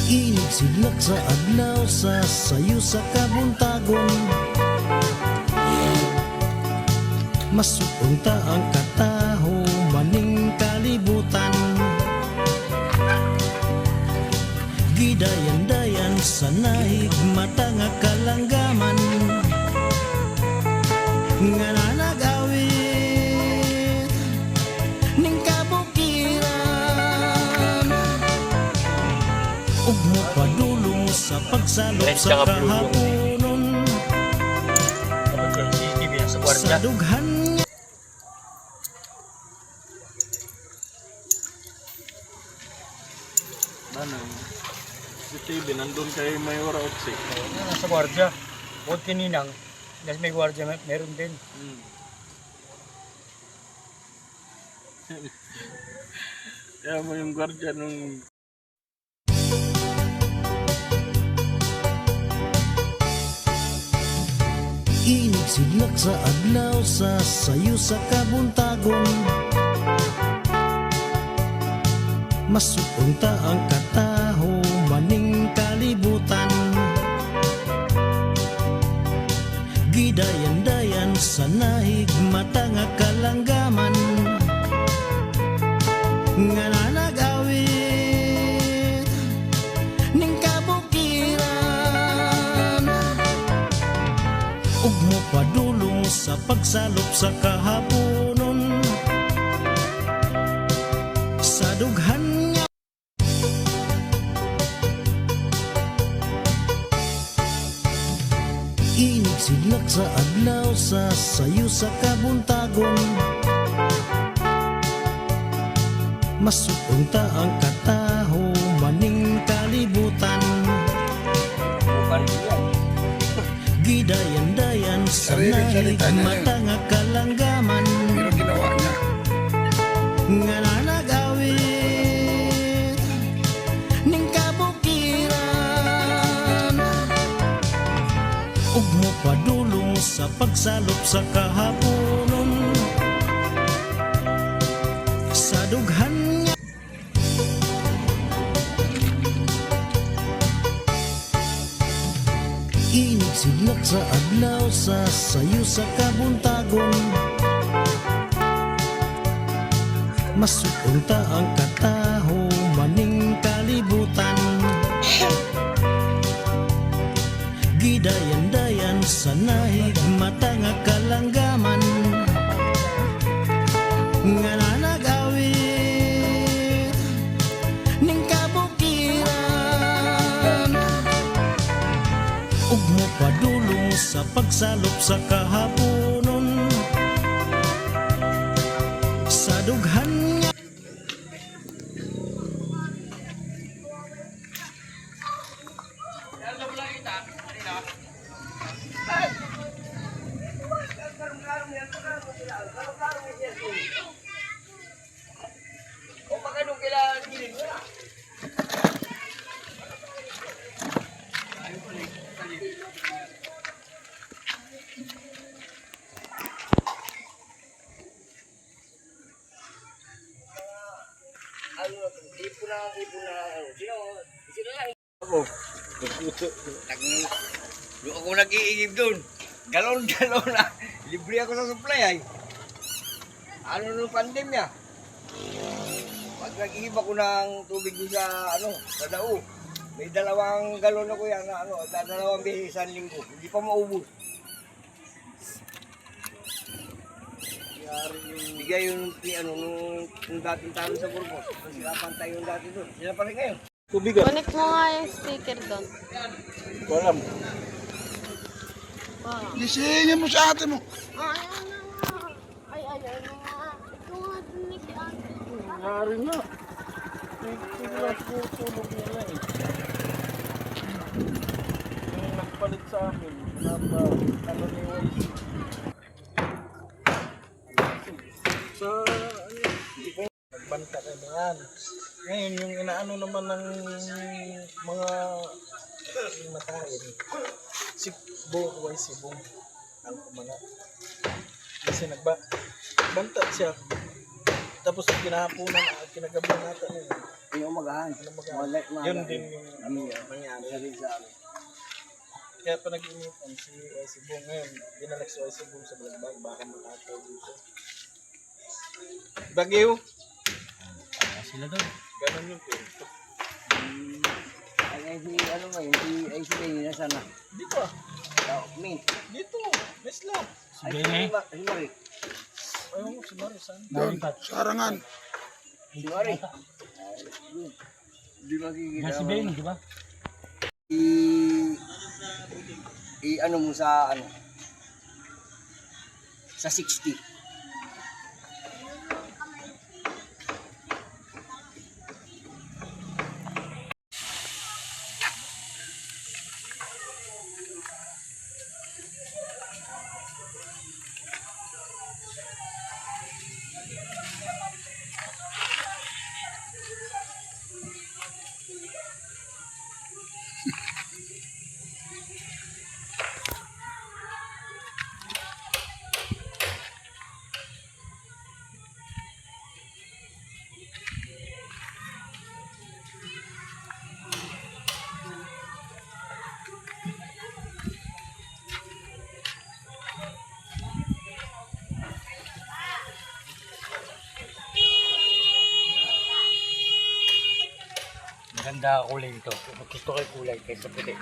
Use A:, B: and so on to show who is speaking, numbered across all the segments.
A: Init silak sa adlaw sa sayo sa kabuntagon. Masuong ta ang kataho maning kalibutan. Gidayan-dayan sa nahig mata nga kalanggaman. Nga nanagawit ning kabukiran. Ug mo padulong sa pagsalop sa kahaponon. Sa dughan niya
B: Manang si TV nandun kay Mayora Oxy.
C: Nasa gwardiya. Bukod kininang, dahil may gwardiya, meron din.
B: Kaya mo yung gwardiya nung
A: init silak sa adlaw sa sayo sa kabuntagon. Masuong ta ang kataho maning kalibutan. Gidayan-dayan sa nahig mata nga kalanggaman. Nga nanagawit ning kabukiran. Ug mo padulong sa pagsalop sa kahaponon. Sa dughan niya init silak sa adlaw sa sayo sa kabuntagon. Masuong ta ang kataho maning kalibutan. Gidayan-dayan sa nahig mata nga kalanggaman.
D: Pero ginawa niya.
A: Nga nanagawit ning kabukiran. Ug mo padulong sa pagsalop sa kahaponon. Sa dughan niya init silak sa adlaw sa sayo sa kabuntagon. Masuong ta ang kataho maning kalibutan. Gidayan-dayan sa nahig mata nga kalanggaman. Nga nanagawit ning kabukiran. Ug mo padulong sa pagsalop sa kahaponon. Sa dughan niya
B: ako.
E: Doon ako nag-iigib doon. Galon-galon na. Libre ako sa supply ay. Ano nung pandemya? Pag nag-iigib ako ng tubig doon sa, sa dao. May 2 galon ako yan na 2 beses isang linggo. Hindi pa maubos. Bigay yung nung dating talo sa Burgos. Kasi kapantay yung dati doon. Sila pa rin ngayon.
B: Tubigan.
F: Connect mo nga yung speaker doon.
B: Walam.
D: Gisingin mo sa ate mo.
F: Ayaw na nga. Ayaw na nga. Ito nga din si ate.
B: Nari na. Tingnan po tulog nila eh. Yung nagpalit sa akin. Ni YC. Sa nagbanta kayo yan. Ngayon yung inaano naman ng mga matayin. Si Bong ang kumana. Kasi nagbanta siya. Tapos kinahaponan, kinagabi natin.
E: Yung umagahan.
B: Yun din yung
E: Mangyari rin sa amin.
B: kaya pa nag-initan si Icy Boom ngayon. Dinalak si Icy Boom sa Balagbag. Baka makataw dito. Bagyo.
C: Sila doon.
B: Ganun yung kwento.
E: Ay, si ano nga yun, si Benny na sana.
B: Dito ah.
E: Mint.
B: Dito. Mes lang.
C: Si Benny.
E: Si Marie.
B: Ayaw mo si Marisan.
D: Doon, sa Arangan.
E: Si Marie. Di makikita.
C: Si Benny, di ba?
E: Ano mo sa ano? Sa 60.
C: Maganda kulay nito. Gusto ko yung kulay kaysa puti.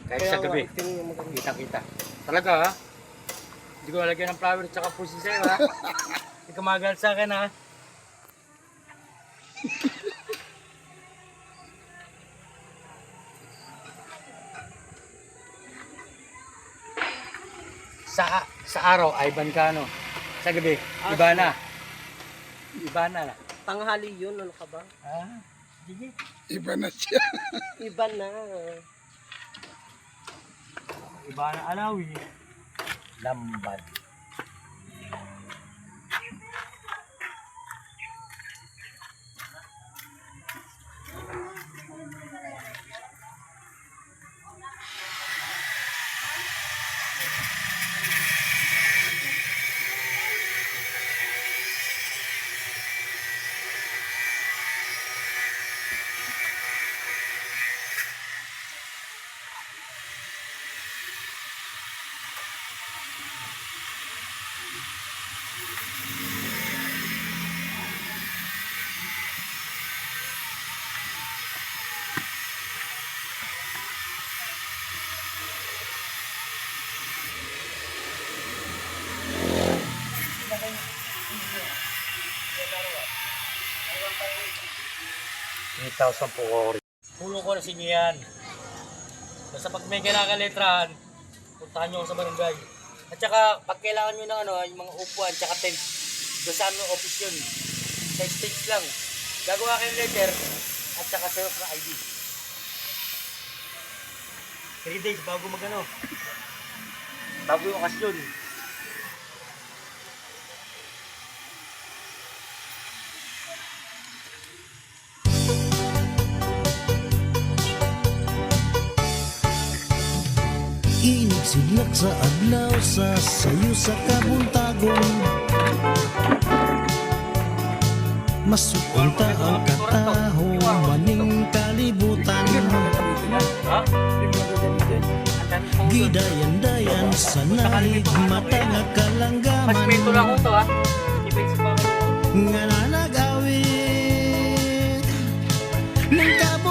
C: Kahit sa gabi. Kita-kita. Talaga ha? Hindi ko nalagyan ng flower at saka pusi sa'yo ha? Hindi ka magagal sa akin ha? sa araw ay Bancano. Sa gabi, iba na. Iba na.
G: Tanghali yun, ano ka ba?
C: Ah, sige.
D: Iba na siya.
G: Iba na.
C: Iba na alawi. Lambat. $8,000 po ko rin. Tulong ko na sa inyo yan. Basta pag may kailangan letrahan, puntahan nyo ako sa barangay. At saka, pag kailangan nyo ng ano, yung mga upuan, tsaka tent, doon sa aming office yun. Sa stage lang. Gagawa kayong letter, at saka xerox na ID. 3 days bago magano. Bago yung okasyon.
A: Inig siglak sa adlaw sa sayo sa kabuntagon. Masukunta ang kataho maning kalibutan. Gidayan-dayan sa naig mata nga kalanggaman.
C: Mas pito lang ko to ha.
A: Nga nanag-awit ng kabo